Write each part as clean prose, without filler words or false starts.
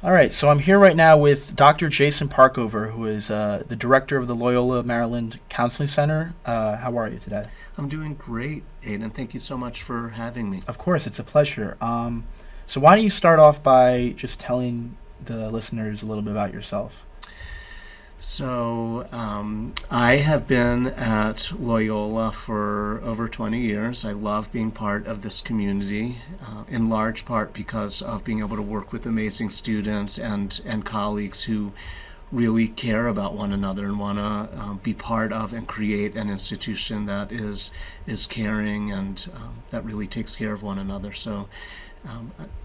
All right, so I'm here right now with Dr. Jason Parkover, who is the director of the Loyola Maryland Counseling Center. How are you today? I'm doing great, Aiden. Thank you so much for having me. Of course, it's a pleasure. So why don't you start off by just telling the listeners a little bit about yourself? I have been at Loyola for over 20 years. I love being part of this community, in large part because of being able to work with amazing students and colleagues who really care about one another and want to be part of and create an institution that is caring and that really takes care of one another.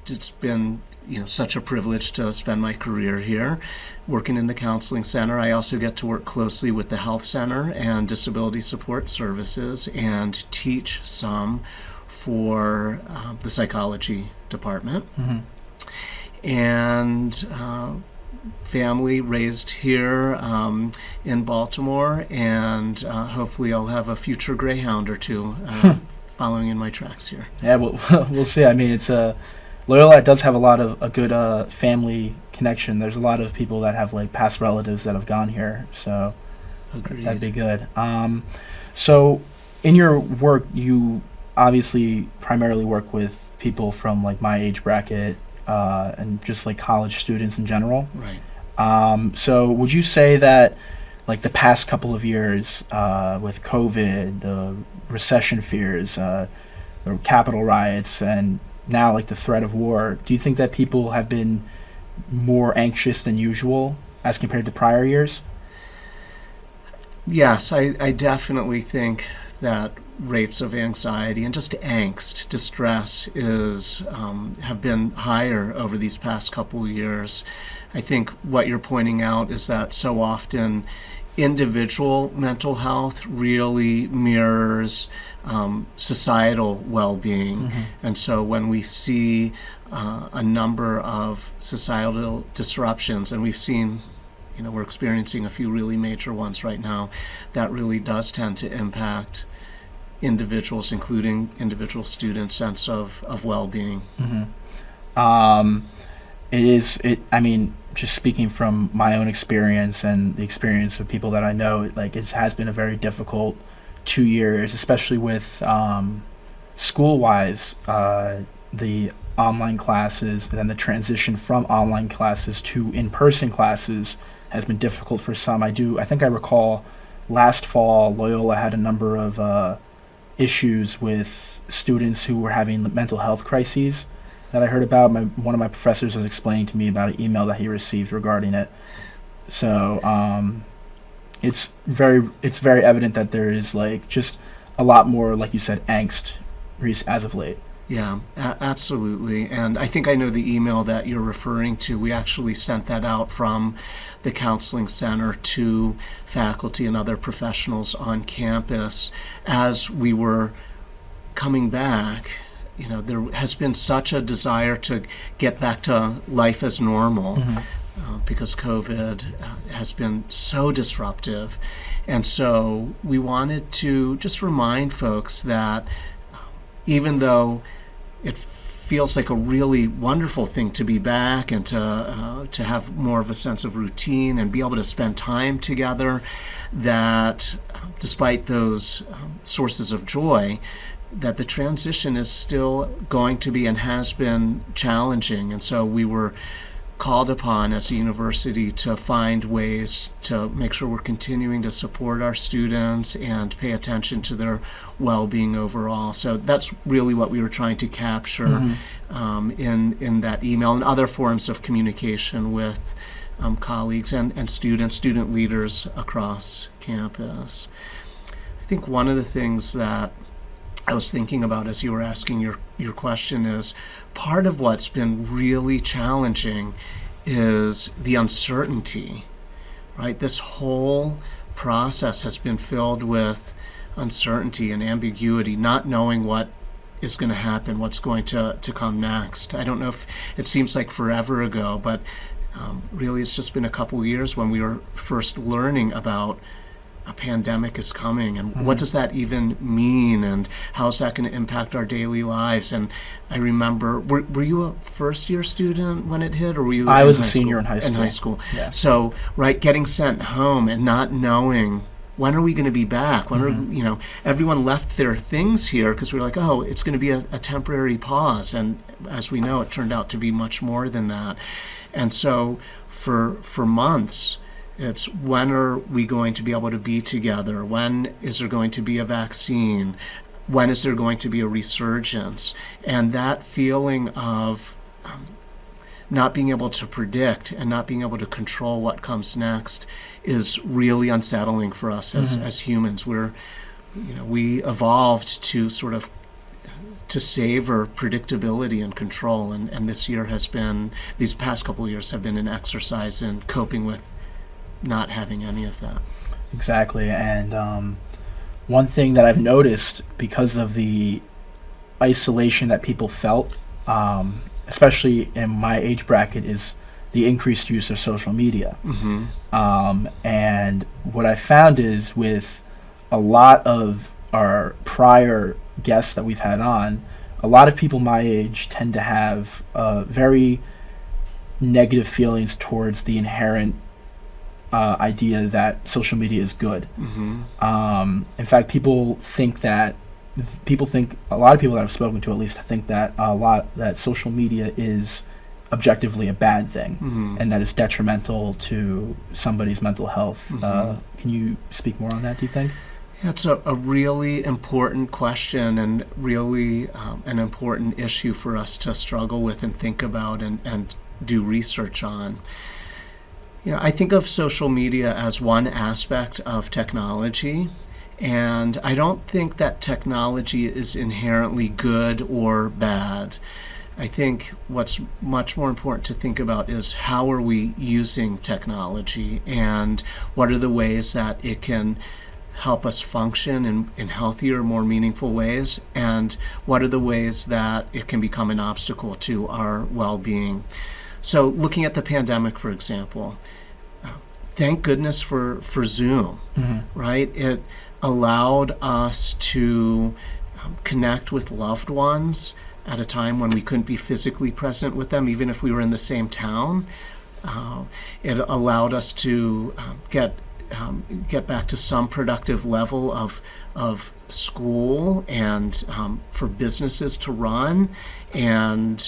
It's been such a privilege to spend my career here working in the counseling center. I also get to work closely with the health center and disability support services and teach some for the psychology department. Mm-hmm. And family raised here in Baltimore, and hopefully I'll have a future greyhound or two following in my tracks here. Yeah, we'll see. I mean, Loyola does have a lot of a good family connection. There's a lot of people that have like past relatives that have gone here, so Agreed. that'd be good. So in your work, you obviously primarily work with people from like my age bracket and just like college students in general. Right. So would you say that like the past couple of years with COVID, the recession fears, the Capitol riots, and now like the threat of war, do you think that people have been more anxious than usual as compared to prior years? Yes, I definitely think that rates of anxiety and just angst, distress have been higher over these past couple of years. I think what you're pointing out is that so often individual mental health really mirrors societal well-being. Mm-hmm. And so when we see a number of societal disruptions, and we've seen, we're experiencing a few really major ones right now, that really does tend to impact individuals, including individual students' sense of well-being. Mm-hmm. I mean, just speaking from my own experience and the experience of people that I know, like it has been a very difficult 2 years, especially with school-wise, the online classes and then the transition from online classes to in-person classes has been difficult for some. I think I recall last fall Loyola had a number of issues with students who were having mental health crises that I heard about. One of my professors was explaining to me about an email that he received regarding it. So it's very evident that there is like just a lot more, like you said, angst as of late. Yeah, absolutely. And I think I know the email that you're referring to. We actually sent that out from the counseling center to faculty and other professionals on campus as we were coming back. There has been such a desire to get back to life as normal. Mm-hmm. Because COVID has been so disruptive. And so we wanted to just remind folks that even though it feels like a really wonderful thing to be back and to have more of a sense of routine and be able to spend time together, that despite those sources of joy, that the transition is still going to be and has been challenging. And so we were called upon as a university to find ways to make sure we're continuing to support our students and pay attention to their well-being overall. So that's really what we were trying to capture Mm-hmm. In that email and other forms of communication with colleagues and student leaders across campus. I think one of the things that I was thinking about as you were asking your question is part of what's been really challenging is the uncertainty, right? This whole process has been filled with uncertainty and ambiguity, not knowing what is going to happen, what's going to come next. I don't know if it seems like forever ago, but really it's just been a couple years when we were first learning about a pandemic is coming, and what does that even mean, and how's that going to impact our daily lives? And I remember, were you a first-year student when it hit, or were you I in was a high senior school? in high school. In high school. Yeah. So, right, getting sent home and not knowing when are we going to be back? When are, everyone left their things here because we were like, oh, it's going to be a temporary pause. And as we know, it turned out to be much more than that. And so for months, it's when are we going to be able to be together? When is there going to be a vaccine? When is there going to be a resurgence? And that feeling of not being able to predict and not being able to control what comes next is really unsettling for us as humans. We evolved to sort of to savor predictability and control, and these past couple of years have been an exercise in coping with not having any of that. Exactly. And one thing that I've noticed because of the isolation that people felt, especially in my age bracket, is the increased use of social media. And what I found is with a lot of our prior guests that we've had on, a lot of people my age tend to have very negative feelings towards the inherent idea that social media is good. In fact, a lot of people that I've spoken to at least think that social media is objectively a bad thing, and that it's detrimental to somebody's mental health. Can you speak more on that, do you think? It's a really important question, and really an important issue for us to struggle with and think about and do research on. I think of social media as one aspect of technology, and I don't think that technology is inherently good or bad. I think what's much more important to think about is how are we using technology, and what are the ways that it can help us function in healthier, more meaningful ways, and what are the ways that it can become an obstacle to our well-being. So looking at the pandemic, for example, thank goodness for Zoom, right? It allowed us to connect with loved ones at a time when we couldn't be physically present with them, even if we were in the same town. It allowed us to get back to some productive level of school and for businesses to run. And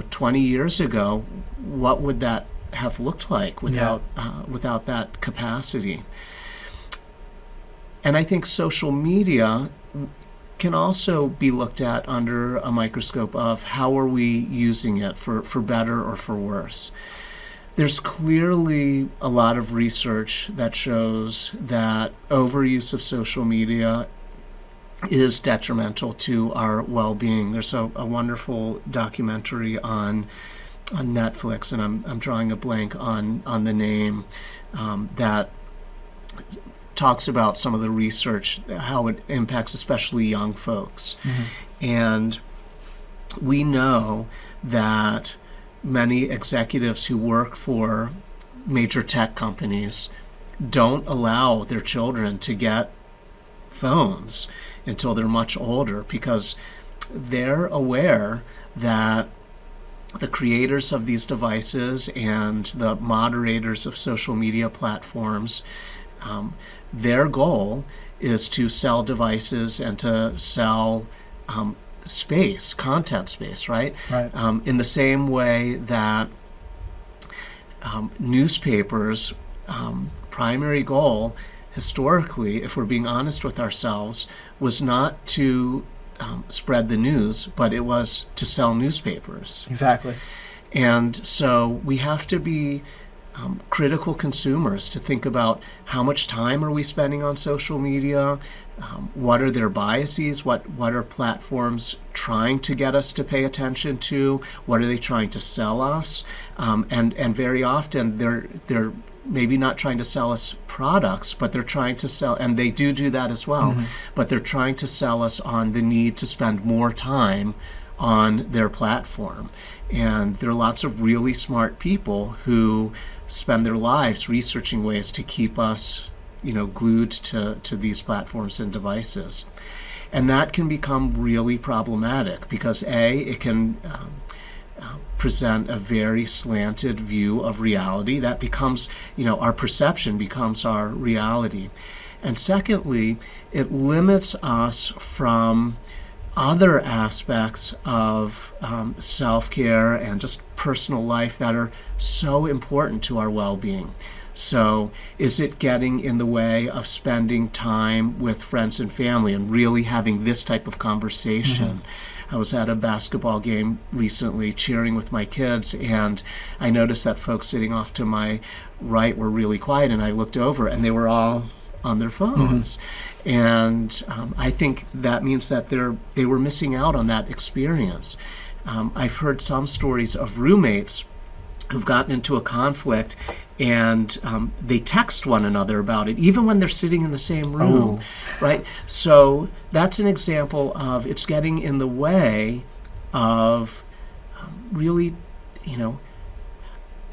20 years ago, what would that have looked like without that capacity? And I think social media can also be looked at under a microscope of how are we using it for better or for worse. There's clearly a lot of research that shows that overuse of social media is detrimental to our well-being. There's a wonderful documentary on Netflix, and I'm drawing a blank on the name, that talks about some of the research, how it impacts especially young folks. And we know that many executives who work for major tech companies don't allow their children to get phones until they're much older, because they're aware that the creators of these devices and the moderators of social media platforms, their goal is to sell devices and to sell content space, right? In the same way that newspapers' primary goal, historically, if we're being honest with ourselves, was not to spread the news, but it was to sell newspapers. Exactly. And so we have to be critical consumers to think about how much time are we spending on social media, what are their biases, what are platforms trying to get us to pay attention to, what are they trying to sell us, and very often they're maybe not trying to sell us products, but they're trying to sell, and they do that as well, but they're trying to sell us on the need to spend more time on their platform. And there are lots of really smart people who spend their lives researching ways to keep us glued to these platforms and devices. And that can become really problematic because it can present a very slanted view of reality. That becomes, our perception becomes our reality. And secondly, it limits us from other aspects of self-care and just personal life that are so important to our well-being. So is it getting in the way of spending time with friends and family and really having this type of conversation? I was at a basketball game recently cheering with my kids, and I noticed that folks sitting off to my right were really quiet, and I looked over and they were all on their phones. And I think that means that they were missing out on that experience. I've heard some stories of roommates who've gotten into a conflict and they text one another about it, even when they're sitting in the same room, right? So that's an example of it's getting in the way of really,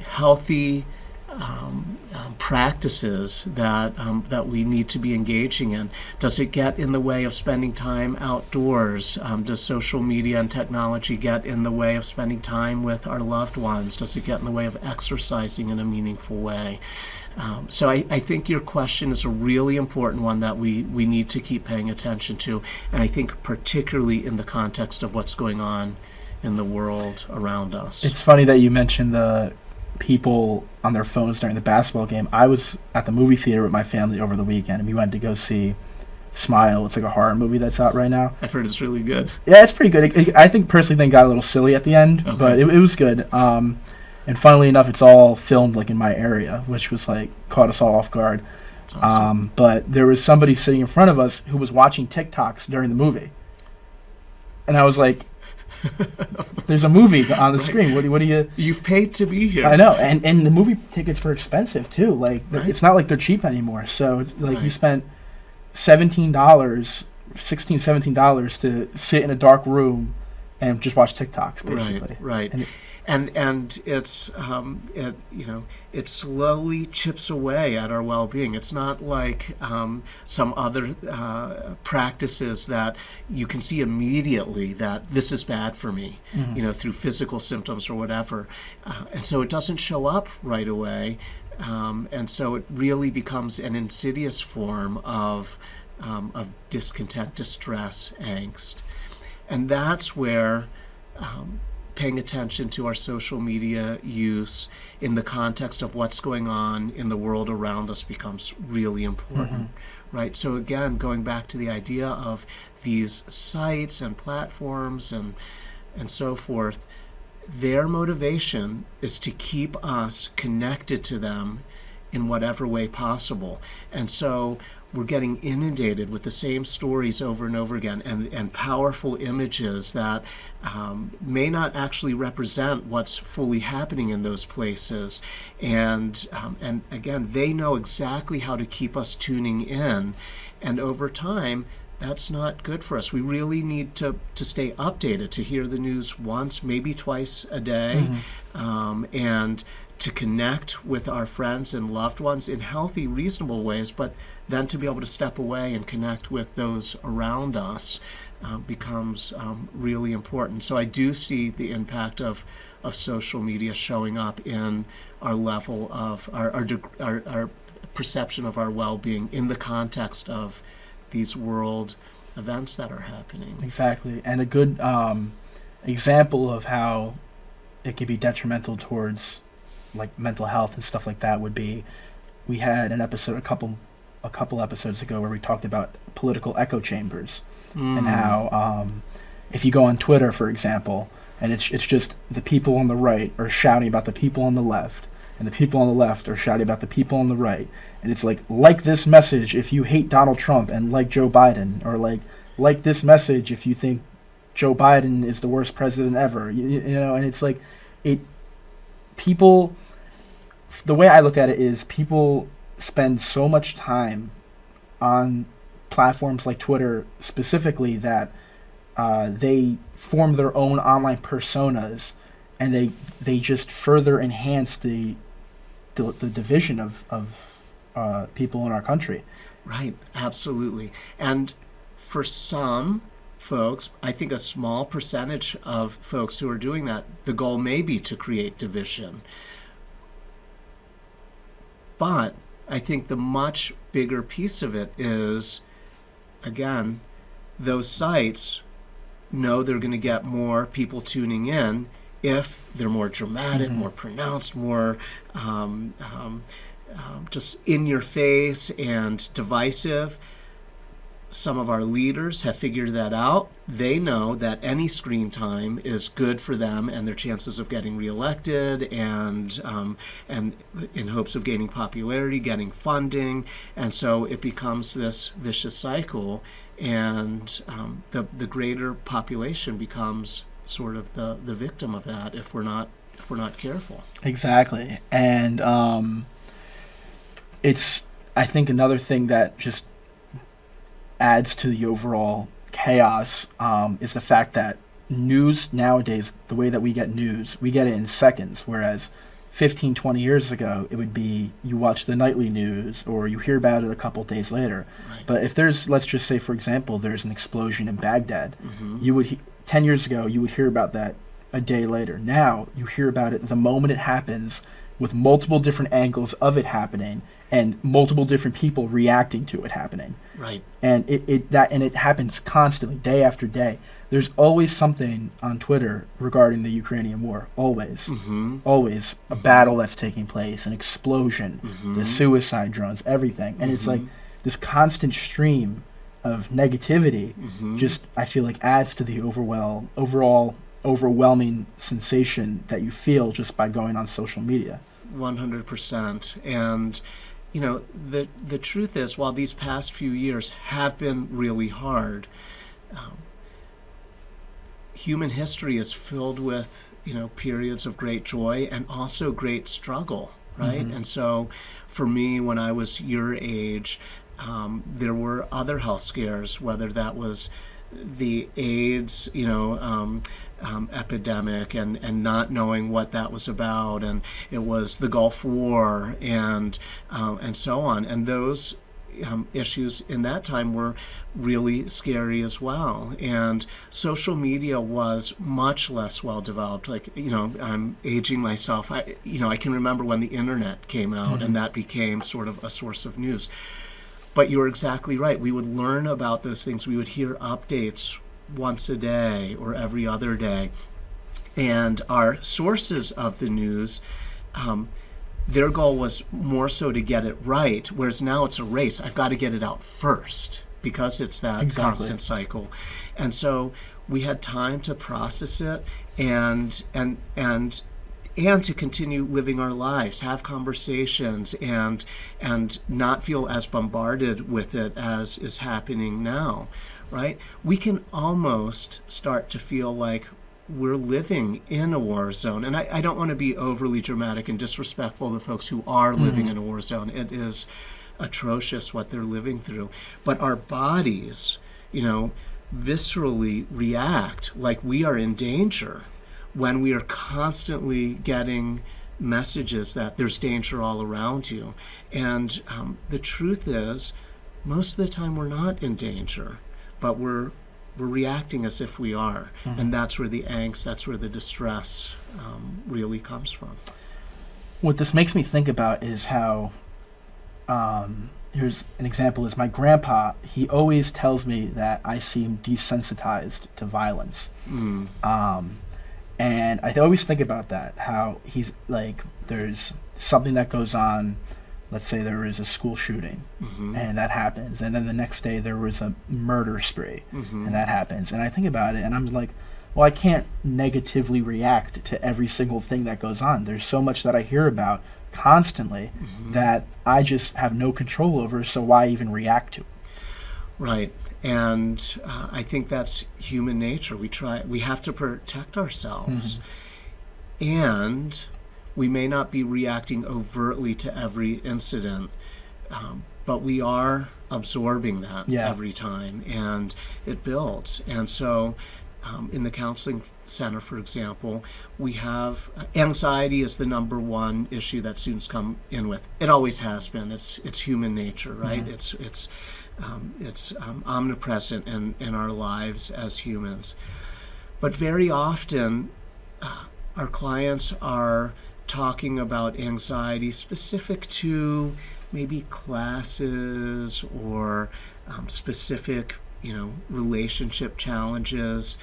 healthy practices that we need to be engaging in. Does it get in the way of spending time outdoors? Does social media and technology get in the way of spending time with our loved ones? Does it get in the way of exercising in a meaningful way? So I think your question is a really important one that we need to keep paying attention to, and I think particularly in the context of what's going on in the world around us. It's funny that you mentioned the people on their phones during the basketball game. I was at the movie theater with my family over the weekend, and we went to go see Smile. It's like a horror movie that's out right now. I've heard it's really good. Yeah, it's pretty good. I think personally, it got a little silly at the end, but it was good. And funnily enough, it's all filmed like in my area, which was like caught us all off guard. That's awesome. But there was somebody sitting in front of us who was watching TikToks during the movie, and I was like, there's a movie on the screen. What do you? You've paid to be here. I know, and the movie tickets were expensive too. Like it's not like they're cheap anymore. So you spent $17, $17 to sit in a dark room and just watch TikToks, basically. Right. And it's it slowly chips away at our well-being. It's not like some other practices that you can see immediately that this is bad for me, through physical symptoms or whatever, and so it doesn't show up right away, and so it really becomes an insidious form of discontent, distress, angst, and that's where paying attention to our social media use in the context of what's going on in the world around us becomes really important, right? So again, going back to the idea of these sites and platforms and so forth, their motivation is to keep us connected to them in whatever way possible. And so we're getting inundated with the same stories over and over again, and powerful images that may not actually represent what's fully happening in those places. And again, they know exactly how to keep us tuning in. And over time, that's not good for us. We really need to stay updated, to hear the news once, maybe twice a day, and to connect with our friends and loved ones in healthy, reasonable ways, but then to be able to step away and connect with those around us becomes really important. So I do see the impact of social media showing up in our level of our perception of our well-being in the context of these world events that are happening. Exactly. And a good example of how it could be detrimental towards like mental health and stuff like that would be, we had an episode a couple episodes ago where we talked about political echo chambers and how if you go on Twitter, for example, and it's just the people on the right are shouting about the people on the left, and the people on the left are shouting about the people on the right, and it's like this message if you hate Donald Trump and like Joe Biden, or like this message if you think Joe Biden is the worst president ever, you know, and it's like people, the way I look at it is people spend so much time on platforms like Twitter specifically that they form their own online personas, and they just further enhance the division of people in our country. Right, absolutely. And for some folks, I think a small percentage of folks who are doing that, the goal may be to create division. But I think the much bigger piece of it is, again, those sites know they're going to get more people tuning in if they're more dramatic, more pronounced, more just in your face and divisive. Some of our leaders have figured that out. They know that any screen time is good for them and their chances of getting reelected, and in hopes of gaining popularity, getting funding, and so it becomes this vicious cycle, and the greater population becomes sort of the victim of that if we're not careful. Exactly. And it's, I think, another thing that just adds to the overall chaos is the fact that news nowadays, the way that we get news, we get it in seconds, whereas 15, 20 years ago, it would be you watch the nightly news or you hear about it a couple days later. Right. But if there's, let's just say, for example, there's an explosion in Baghdad, Mm-hmm. you would 10 years ago, you would hear about that a day later. Now, you hear about it the moment it happens, with multiple different angles of it happening and multiple different people reacting to it happening. Right. And it happens constantly, day after day. There's always something on Twitter regarding the Ukrainian war. Always. Mm-hmm. Always a battle that's taking place, an explosion, Mm-hmm. the suicide drones, everything. And it's Mm-hmm. like this constant stream of negativity Mm-hmm. just, I feel like, adds to the overall overwhelming sensation that you feel just by going on social media. 100%. And you know, the truth is, while these past few years have been really hard, human history is filled with, you know, periods of great joy and also great struggle, right? Mm-hmm. And so for me, when I was your age, there were other health scares, whether that was the AIDS, epidemic, and not knowing what that was about, and it was the Gulf War, and so on, and those issues in that time were really scary as well. And social media was much less well developed. Like, you know, I'm aging myself. I can remember when the internet came out, Mm-hmm. and that became sort of a source of news. But you're exactly right. We would learn about those things. We would hear updates once a day or every other day. And our sources of the news, their goal was more so to get it right, whereas now it's a race. I've got to get it out first because it's that Exactly. constant cycle. And so we had time to process it and to continue living our lives, have conversations, and not feel as bombarded with it as is happening now, right? We can almost start to feel like we're living in a war zone. And I don't want to be overly dramatic and disrespectful to folks who are living in a war zone. It is atrocious what they're living through. But our bodies, viscerally react like we are in danger when we are constantly getting messages that there's danger all around you. And the truth is, most of the time we're not in danger, but we're reacting as if we are. Mm-hmm. And that's where the angst, that's where the distress really comes from. What this makes me think about is how, here's an example, is my grandpa, he always tells me that I seem desensitized to violence. Mm. And I always think about that, how he's like, there's something that goes on, let's say there is a school shooting, Mm-hmm. and that happens, and then the next day there was a murder spree, Mm-hmm. and that happens, and I think about it, and I'm like, well, I can't negatively react to every single thing that goes on. There's so much that I hear about constantly Mm-hmm. that I just have no control over, so why even react to it? Right. And I think that's human nature. We have to protect ourselves. Mm-hmm. And we may not be reacting overtly to every incident, but we are absorbing that Yeah. every time, and it builds. And so in the counseling center, for example, we have anxiety is the number one issue that students come in with. It always has been. It's human nature, right? It's omnipresent in our lives as humans. But very often, our clients are talking about anxiety specific to maybe classes or specific, relationship challenges,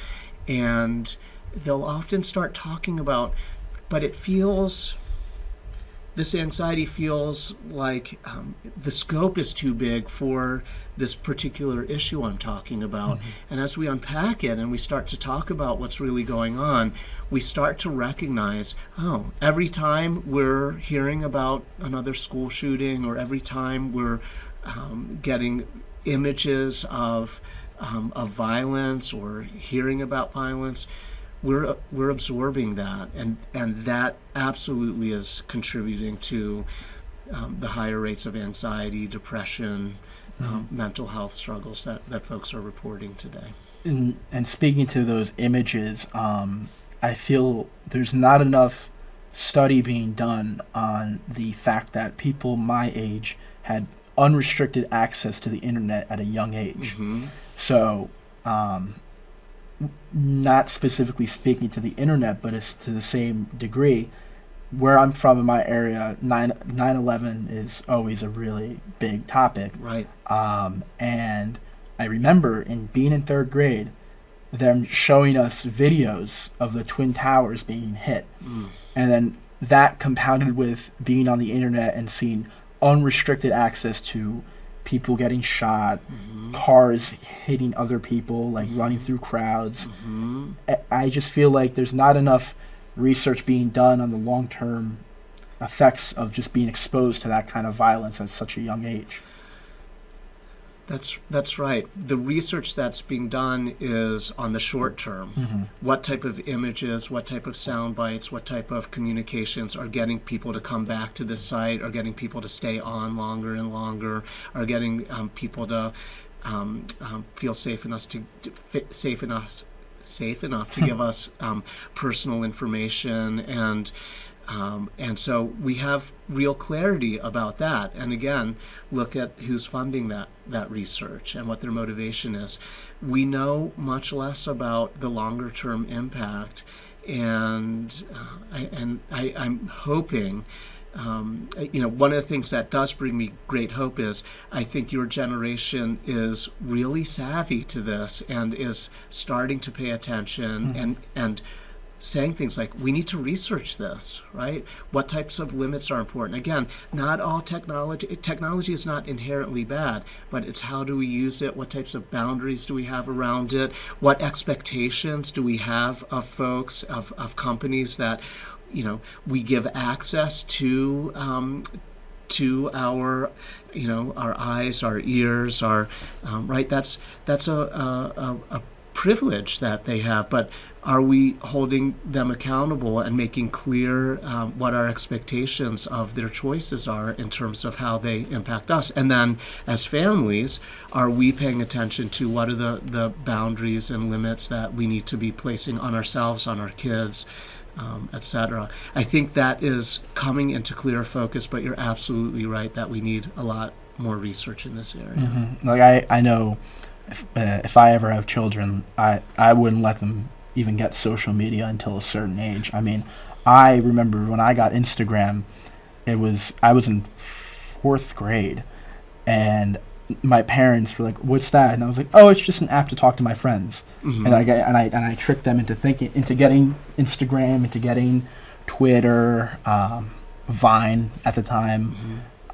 and they'll often start talking about, but this anxiety feels like the scope is too big for this particular issue I'm talking about. And as we unpack it and we start to talk about what's really going on, we start to recognize, every time we're hearing about another school shooting, or every time we're getting images of violence or hearing about violence, we're absorbing that, and that absolutely is contributing to the higher rates of anxiety, depression, mental health struggles that folks are reporting today. And speaking to those images, I feel there's not enough study being done on the fact that people my age had unrestricted access to the internet at a young age. So, not specifically speaking to the internet, but it's to the same degree. Where I'm from in my area, 9/11 is always a really big topic. Right. And I remember being in third grade, them showing us videos of the Twin Towers being hit. And then that compounded with being on the internet and seeing unrestricted access to people getting shot, cars hitting other people, like running through crowds. I just feel like there's not enough research being done on the long-term effects of just being exposed to that kind of violence at such a young age. That's right. The research that's being done is on the short term. What type of images, what type of sound bites, what type of communications are getting people to come back to the site, are getting people to stay on longer and longer, are getting people to feel safe enough to give us personal information, and so we have real clarity about that. And again, look at who's funding that research and what their motivation is. We know much less about the longer term impact, and I'm hoping. One of the things that does bring me great hope is I think your generation is really savvy to this and is starting to pay attention and saying things like, we need to research this, right? What types of limits are important? Again, not all technology is not inherently bad, but it's how do we use it? What types of boundaries do we have around it? What expectations do we have of folks, of companies that we give access to our our eyes, our ears, our right? That's a privilege that they have, but are we holding them accountable and making clear what our expectations of their choices are in terms of how they impact us? And then as families, are we paying attention to what are the boundaries and limits that we need to be placing on ourselves, on our kids, etc.? I think that is coming into clearer focus, but you're absolutely right that we need a lot more research in this area. Like I know if I ever have children, I wouldn't let them even get social media until a certain age. I mean, I remember when I got Instagram, I was in 4th grade, and my parents were like, "What's that?" And I was like, "Oh, it's just an app to talk to my friends." And I tricked them into getting Instagram, into getting Twitter, Vine at the time.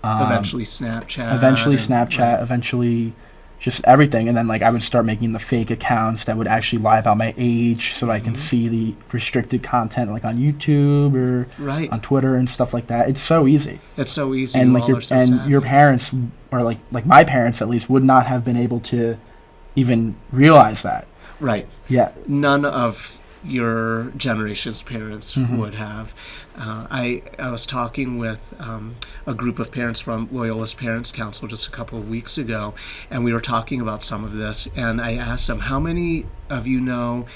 Eventually Snapchat. Eventually just everything. And then I would start making the fake accounts that would actually lie about my age so that I can see the restricted content on YouTube or on Twitter and stuff like that. It's so easy. It's so easy. And your parents, or like my parents at least, would not have been able to even realize that. Right. Yeah. None of your generation's parents would have. I was talking with a group of parents from Loyola's Parents Council just a couple of weeks ago, and we were talking about some of this, and I asked them, how many of you know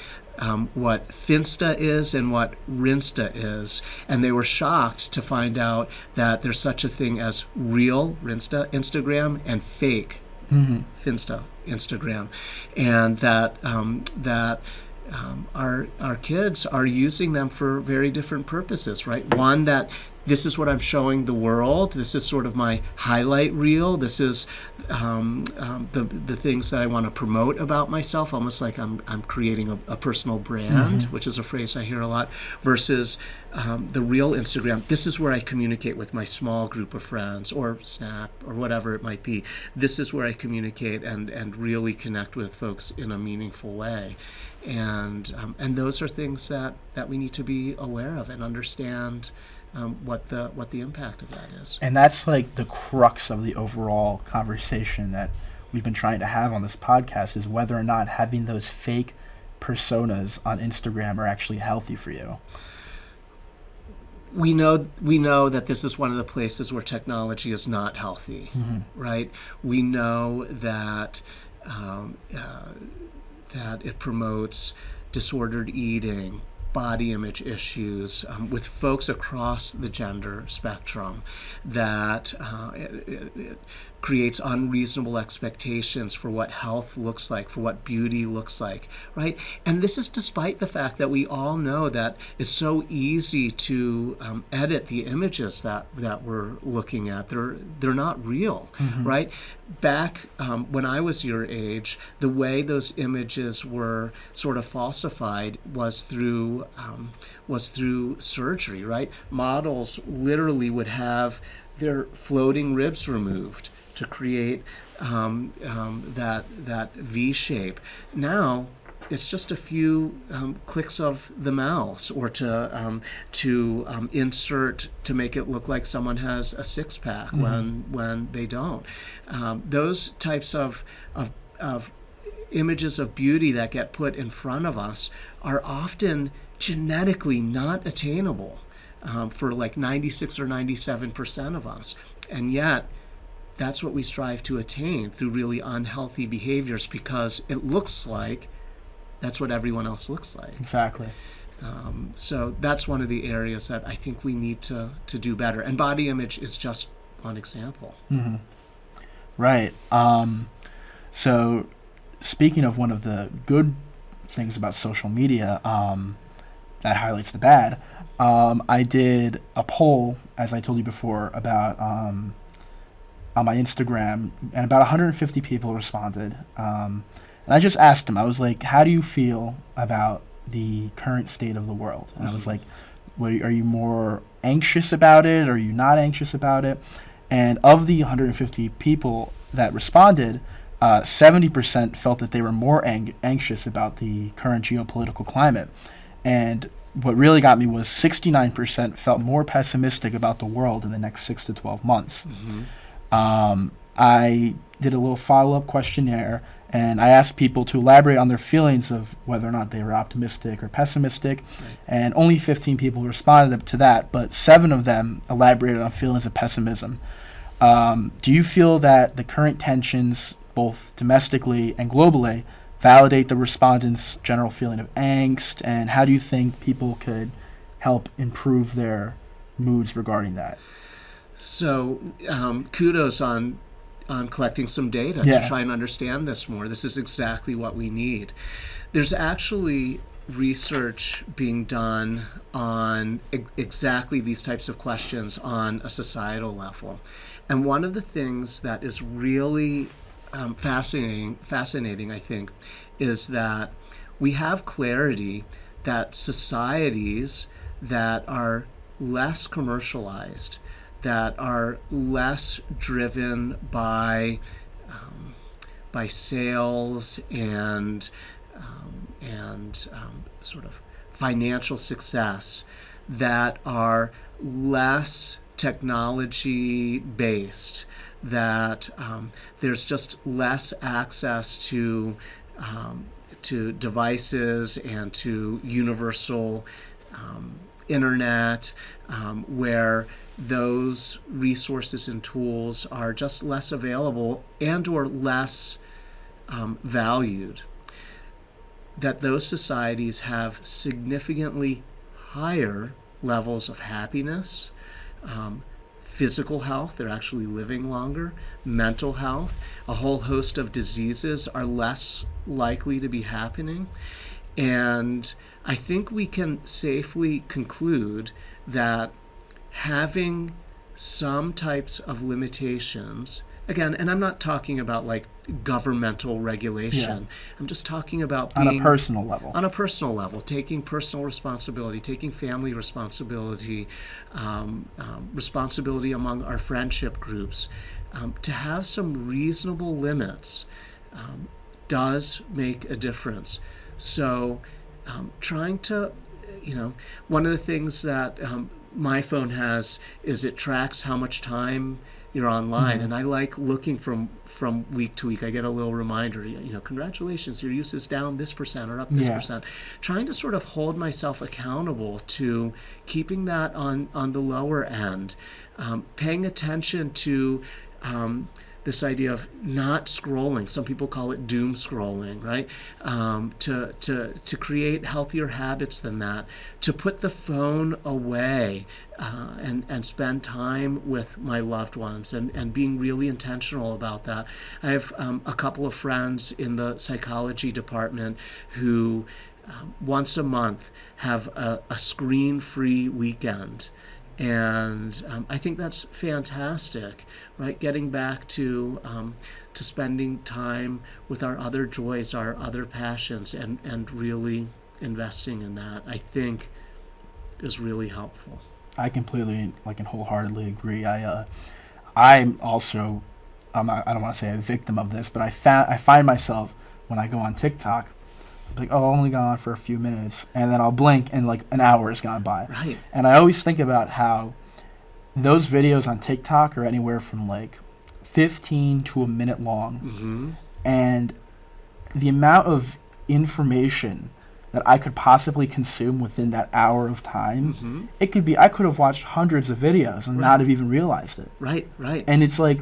what Finsta is and what Rinsta is, and they were shocked to find out that there's such a thing as real Rinsta Instagram and fake Finsta Instagram, and that our kids are using them for very different purposes, right? One, that this is what I'm showing the world. This is sort of my highlight reel. This is the things that I want to promote about myself, almost like I'm creating a personal brand, which is a phrase I hear a lot, versus the real Instagram. This is where I communicate with my small group of friends, or Snap, or whatever it might be. This is where I communicate and really connect with folks in a meaningful way. And those are things that we need to be aware of and understand what the impact of that is. And that's like the crux of the overall conversation that we've been trying to have on this podcast, is whether or not having those fake personas on Instagram are actually healthy for you. We know that this is one of the places where technology is not healthy, right? We know that that it promotes disordered eating, body image issues with folks across the gender spectrum, that it creates unreasonable expectations for what health looks like, for what beauty looks like, right? And this is despite the fact that we all know that it's so easy to edit the images that we're looking at. They're not real, right? Back when I was your age, the way those images were sort of falsified was through surgery, right? Models literally would have their floating ribs removed to create that V shape. Now it's just a few clicks of the mouse, or to insert to make it look like someone has a six-pack when they don't. Those types of images of beauty that get put in front of us are often genetically not attainable for like 96 or 97% of us, and yet that's what we strive to attain through really unhealthy behaviors, because it looks like that's what everyone else looks like. Exactly. So that's one of the areas that I think we need to do better. And body image is just one example. Right. So speaking of one of the good things about social media that highlights the bad, I did a poll, as I told you before, about on my Instagram, and about 150 people responded. And I just asked them, I was like, how do you feel about the current state of the world? And I was like, are you more anxious about it? Are you not anxious about it? And of the 150 people that responded, 70% felt that they were more anxious about the current geopolitical climate. And what really got me was 69% felt more pessimistic about the world in the next 6 to 12 months. I did a little follow-up questionnaire, and I asked people to elaborate on their feelings of whether or not they were optimistic or pessimistic, and only 15 people responded to that, but 7 of them elaborated on feelings of pessimism. Do you feel that the current tensions, both domestically and globally, validate the respondents' general feeling of angst, and how do you think people could help improve their moods regarding that? So kudos on collecting some data to try and understand this more. This is exactly what we need. There's actually research being done on exactly these types of questions on a societal level. And one of the things that is really fascinating, I think, is that we have clarity that societies that are less commercialized, that are less driven by sales and sort of financial success, that are less technology based, that there's just less access to devices and to universal internet, where those resources and tools are just less available and or less valued. that those societies have significantly higher levels of happiness, physical health, they're actually living longer, mental health, a whole host of diseases are less likely to be happening. And I think we can safely conclude that having some types of limitations, again, and I'm not talking about like governmental regulation. I'm just talking about being on a personal level. On a personal level, taking personal responsibility, taking family responsibility, responsibility among our friendship groups. To have some reasonable limits does make a difference. So trying to, one of the things that my phone has is it tracks how much time you're online, and I like looking from week to week. I get a little reminder, congratulations, your use is down this percent or up this percent. Trying to sort of hold myself accountable to keeping that on the lower end, paying attention to this idea of not scrolling. Some people call it doom scrolling, right? To create healthier habits than that, to put the phone away and spend time with my loved ones and being really intentional about that. I have a couple of friends in the psychology department who once a month have a screen-free weekend. And I think that's fantastic, right? Getting back to spending time with our other joys, our other passions, and really investing in that, I think, is really helpful. I completely, and wholeheartedly agree. I'm also, I don't want to say a victim of this, but I find myself when I go on TikTok, like, oh, I've only gone on for a few minutes, and then I'll blink and like an hour has gone by. Right. And I always think about how those videos on TikTok are anywhere from like 15 to a minute long, and the amount of information that I could possibly consume within that hour of time, it could be, I could have watched hundreds of videos and not have even realized it. Right. And it's like,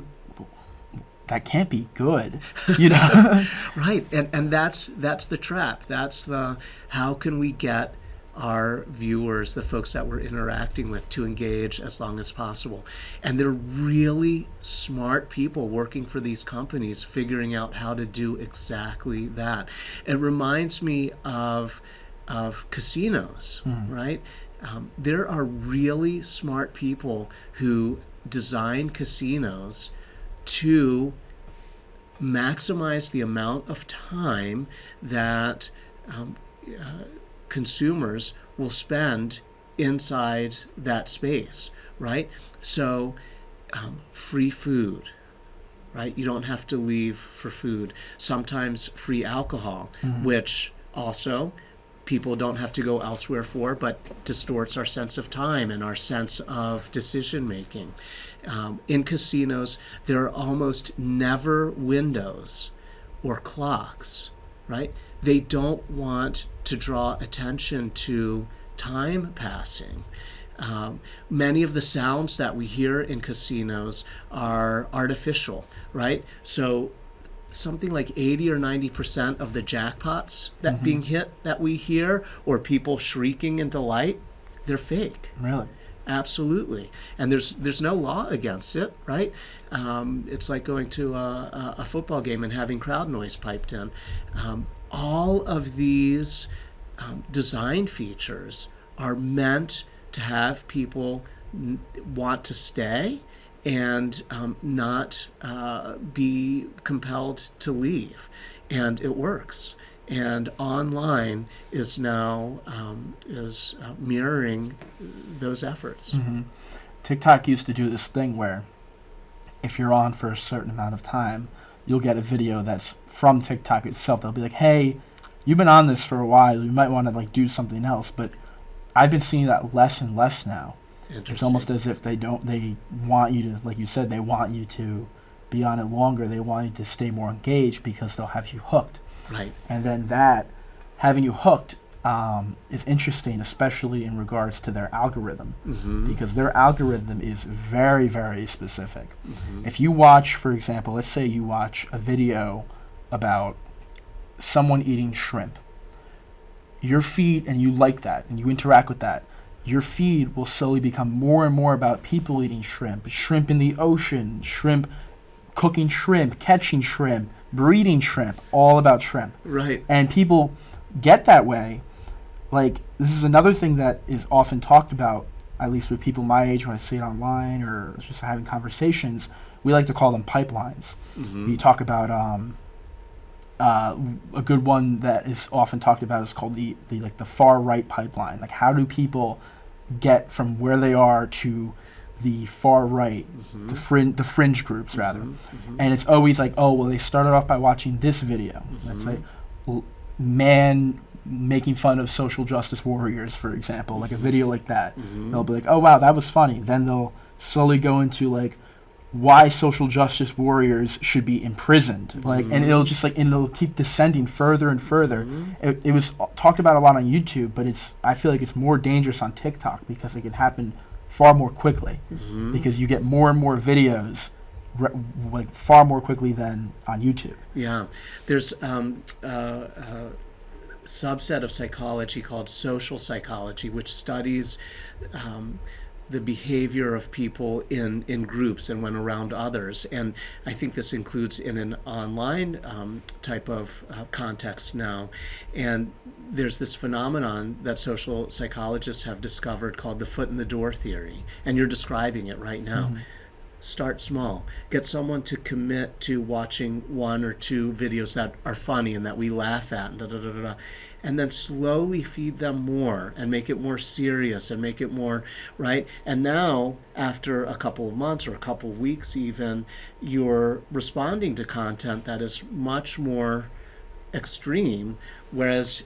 that can't be good, Right, and that's the trap. That's the, how can we get our viewers, the folks that we're interacting with, to engage as long as possible? And they're really smart people working for these companies figuring out how to do exactly that. It reminds me of casinos, right? There are really smart people who design casinos to maximize the amount of time that consumers will spend inside that space, right? So free food, right? You don't have to leave for food. Sometimes free alcohol, which also people don't have to go elsewhere for, but distorts our sense of time and our sense of decision making. In casinos, there are almost never windows or clocks, right? They don't want to draw attention to time passing. Many of the sounds that we hear in casinos are artificial, right? So something like 80 or 90% of the jackpots that being hit that we hear, or people shrieking in delight, they're fake. Really? Absolutely. And there's no law against it, right? It's like going to a football game and having crowd noise piped in. All of these design features are meant to have people want to stay and not be compelled to leave. And it works. And online is now mirroring those efforts. TikTok used to do this thing where if you're on for a certain amount of time, you'll get a video that's from TikTok itself. They'll be like, hey, you've been on this for a while. You might want to like do something else. But I've been seeing that less and less now. It's almost as if they want you to, like you said, they want you to be on it longer. They want you to stay more engaged because they'll have you hooked. Right. And then that, having you hooked, is interesting, especially in regards to their algorithm, because their algorithm is very, very specific. If you watch, for example, let's say you watch a video about someone eating shrimp, your feed and you like that and you interact with that, your feed will slowly become more and more about people eating shrimp, shrimp in the ocean, shrimp, cooking shrimp, catching shrimp, breeding shrimp, all about shrimp. Right. And people get that way. Like, this is another thing that is often talked about, at least with people my age when I see it online or just having conversations. We like to call them pipelines. You talk about a good one that is often talked about is called the far right pipeline. Like, how do people get from where they are to the far right, the fringe groups rather? And it's always like, oh well, they started off by watching this video. Let's say man making fun of social justice warriors, for example, like a video like that. They'll be like, oh wow, that was funny. Then they'll slowly go into like why social justice warriors should be imprisoned, like, and it'll just like, and it'll keep descending further and further. It was talked about a lot on YouTube, but I feel like it's more dangerous on TikTok because it can happen far more quickly, because you get more and more videos like far more quickly than on YouTube. Yeah, there's subset of psychology called social psychology, which studies the behavior of people in groups and when around others. And I think this includes in an online type of context now. And there's this phenomenon that social psychologists have discovered called the foot in the door theory. And you're describing it right now. Start small. Get someone to commit to watching one or two videos that are funny and that we laugh at, and then slowly feed them more and make it more serious and make it more, right? And now, after a couple of months or a couple of weeks even, you're responding to content that is much more extreme, whereas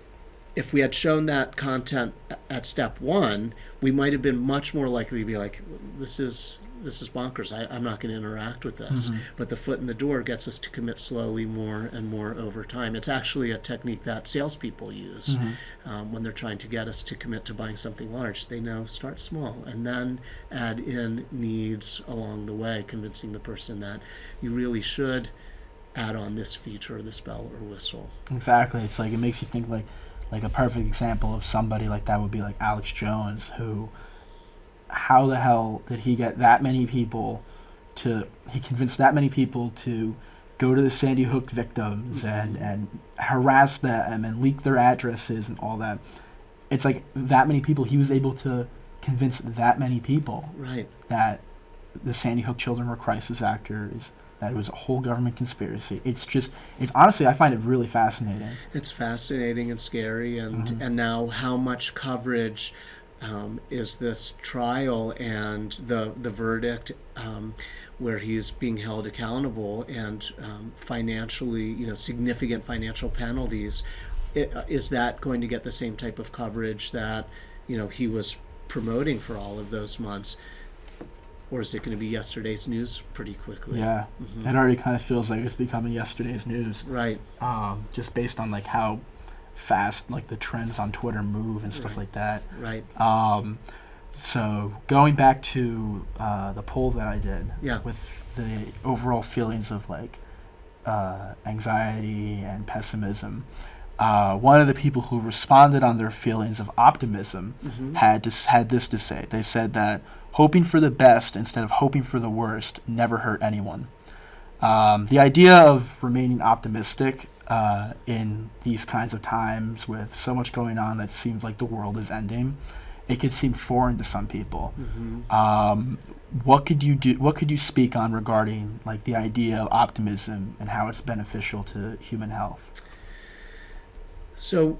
if we had shown that content at step one, we might have been much more likely to be like, this is bonkers. I'm not going to interact with this. But the foot in the door gets us to commit slowly more and more over time. It's actually a technique that salespeople use when they're trying to get us to commit to buying something large. They know start small and then add in needs along the way, convincing the person that you really should add on this feature or this bell or whistle. Exactly. It's like, it makes you think like a perfect example of somebody like that would be like Alex Jones, who, how the hell did he get that many people he convinced that many people to go to the Sandy Hook victims and harass them and leak their addresses and all that. It's like that many people, he was able to convince that many people that the Sandy Hook children were crisis actors, that it was a whole government conspiracy. It's honestly, I find it really fascinating. It's fascinating and scary, and now how much coverage is this trial and the verdict, where he's being held accountable and financially, significant financial penalties. Is that going to get the same type of coverage that he was promoting for all of those months? Or is it going to be yesterday's news pretty quickly? Yeah, it already kind of feels like it's becoming yesterday's news. Right. Just based on like how fast like the trends on Twitter move and stuff like that. Right. So going back to the poll that I did with the overall feelings of like anxiety and pessimism, one of the people who responded on their feelings of optimism had this to say. They said that hoping for the best instead of hoping for the worst never hurt anyone. The idea of remaining optimistic in these kinds of times with so much going on that seems like the world is ending, it could seem foreign to some people. What could you do? What could you speak on regarding like the idea of optimism and how it's beneficial to human health? So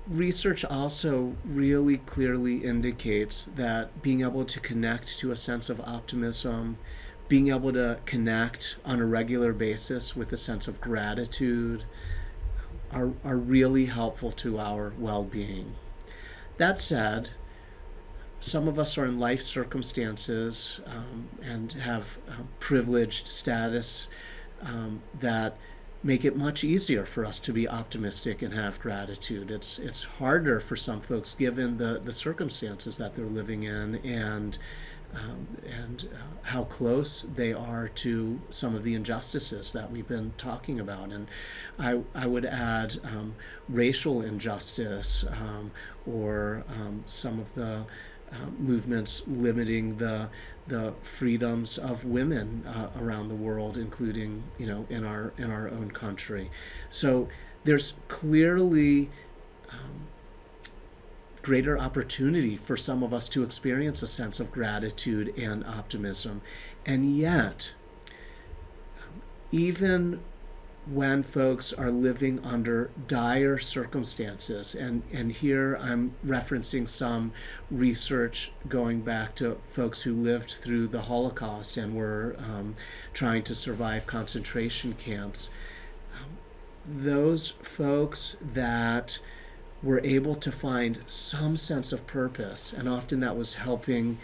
research also really clearly indicates that being able to connect to a sense of optimism, being able to connect on a regular basis with a sense of gratitude are really helpful to our well-being. That said, some of us are in life circumstances and have privileged status that make it much easier for us to be optimistic and have gratitude. It's harder for some folks given the circumstances that they're living in and and how close they are to some of the injustices that we've been talking about. And I would add racial injustice, or some of the movements limiting the freedoms of women around the world, including in our own country. So there's clearly greater opportunity for some of us to experience a sense of gratitude and optimism. And yet, even when folks are living under dire circumstances, and here I'm referencing some research going back to folks who lived through the Holocaust and were trying to survive concentration camps, those folks that were able to find some sense of purpose, and often that was helping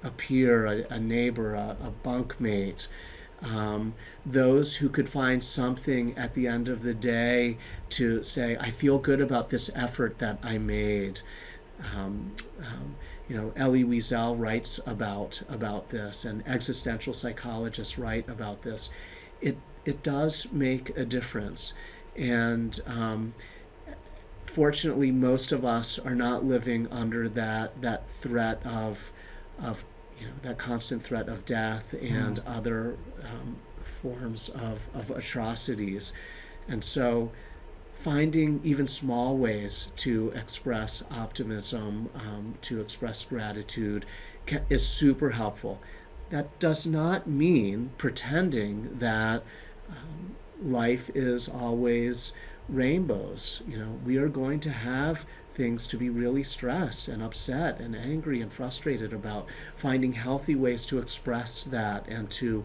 a peer, a neighbor, a bunkmate, those who could find something at the end of the day to say, I feel good about this effort that I made. Elie Wiesel writes about this, and existential psychologists write about this. It does make a difference, and fortunately, most of us are not living under that threat of that constant threat of death and other forms of atrocities. And so finding even small ways to express optimism, to express gratitude, is super helpful. That does not mean pretending that life is always rainbows. We are going to have things to be really stressed and upset and angry and frustrated about. Finding healthy ways to express that and to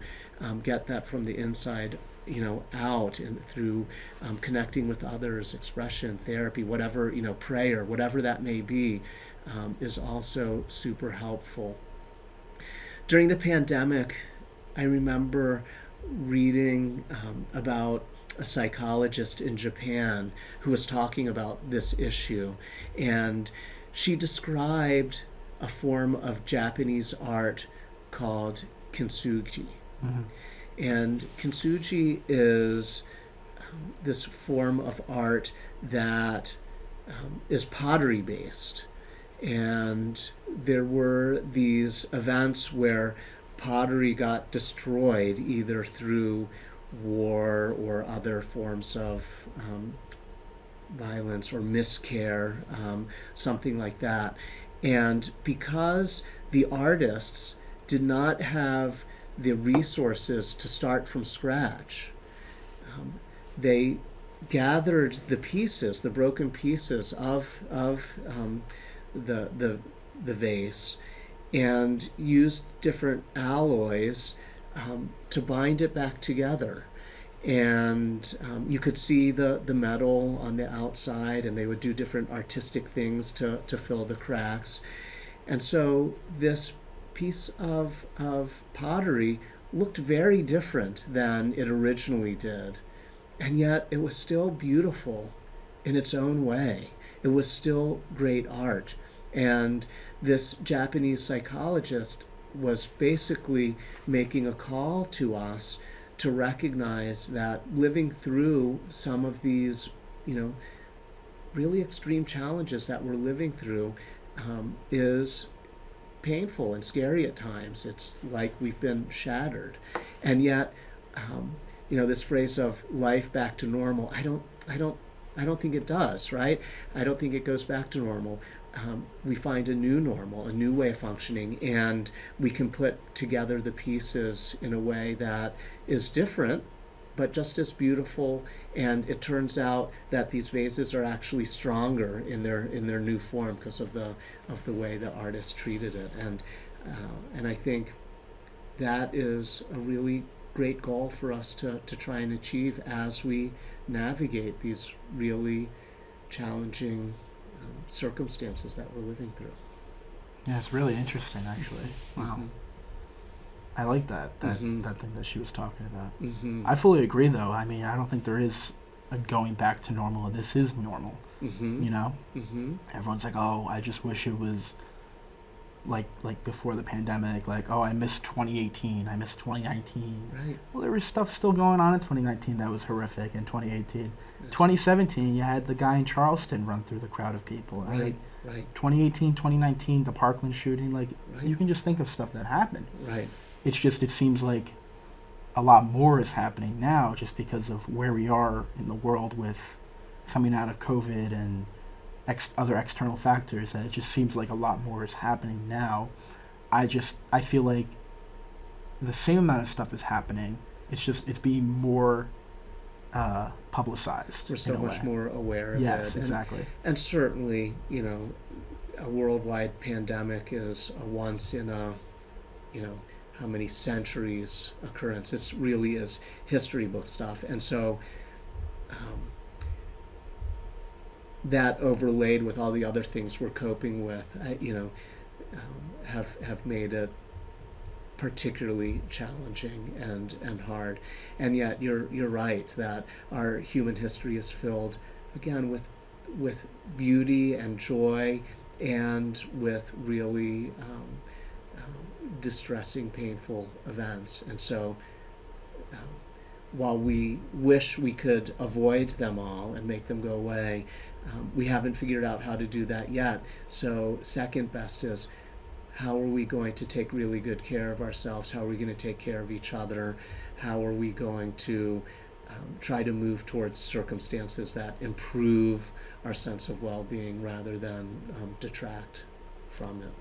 get that from the inside out, and through connecting with others, expression, therapy, whatever, prayer, whatever that may be, is also super helpful. During the pandemic, I remember reading about a psychologist in Japan who was talking about this issue, and she described a form of Japanese art called kintsugi. Mm-hmm. And kintsugi is this form of art that is pottery based, and there were these events where pottery got destroyed either through war or other forms of violence or miscare, something like that. And because the artists did not have the resources to start from scratch, they gathered the pieces, the broken pieces of the vase, and used different alloys to bind it back together. And you could see the metal on the outside, and they would do different artistic things to fill the cracks. And so this piece of pottery looked very different than it originally did. And yet it was still beautiful in its own way. It was still great art. And this Japanese psychologist was basically making a call to us to recognize that living through some of these, really extreme challenges that we're living through is painful and scary at times. It's like we've been shattered. And yet, this phrase of life back to normal, I don't think it does, right? I don't think it goes back to normal. We find a new normal, a new way of functioning, and we can put together the pieces in a way that is different, but just as beautiful. And it turns out that these vases are actually stronger in their new form because of the way the artist treated it. And I think that is a really great goal for us to try and achieve as we navigate these really challenging circumstances that we're living through. Yeah, it's really interesting, actually. Wow. Mm-hmm. I like that thing that she was talking about. Mm-hmm. I fully agree, though. I mean, I don't think there is a going back to normal. This is normal. Mm-hmm. You know? Mm-hmm. Everyone's like, oh, I just wish it was like before the pandemic, like, oh, I missed 2018, I missed 2019. Right. Well, there was stuff still going on in 2019 that was horrific in 2018. That's 2017, you had the guy in Charleston run through the crowd of people. right. Right. 2018, 2019, the Parkland shooting, like, Right. you can just think of stuff that happened. Right. It's just, it seems like a lot more is happening now just because of where we are in the world with coming out of COVID and other external factors, that it just seems like a lot more is happening now. I feel like the same amount of stuff is happening. It's being more publicized. We're so in a much way. more aware of Yes, it. exactly. And certainly, a worldwide pandemic is a once in a, how many centuries occurrence. This really is history book stuff. And so that overlaid with all the other things we're coping with, have made it particularly challenging and hard. And yet you're right that our human history is filled again with beauty and joy, and with really distressing, painful events. And so while we wish we could avoid them all and make them go away, we haven't figured out how to do that yet. So second best is, how are we going to take really good care of ourselves? How are we going to take care of each other? How are we going to try to move towards circumstances that improve our sense of well-being rather than detract from it?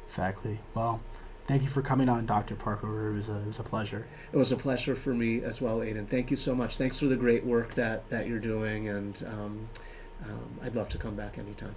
Exactly. Well, thank you for coming on, Dr. Parkover. It was a pleasure. It was a pleasure for me as well, Aiden. Thank you so much. Thanks for the great work that you're doing, and I'd love to come back anytime.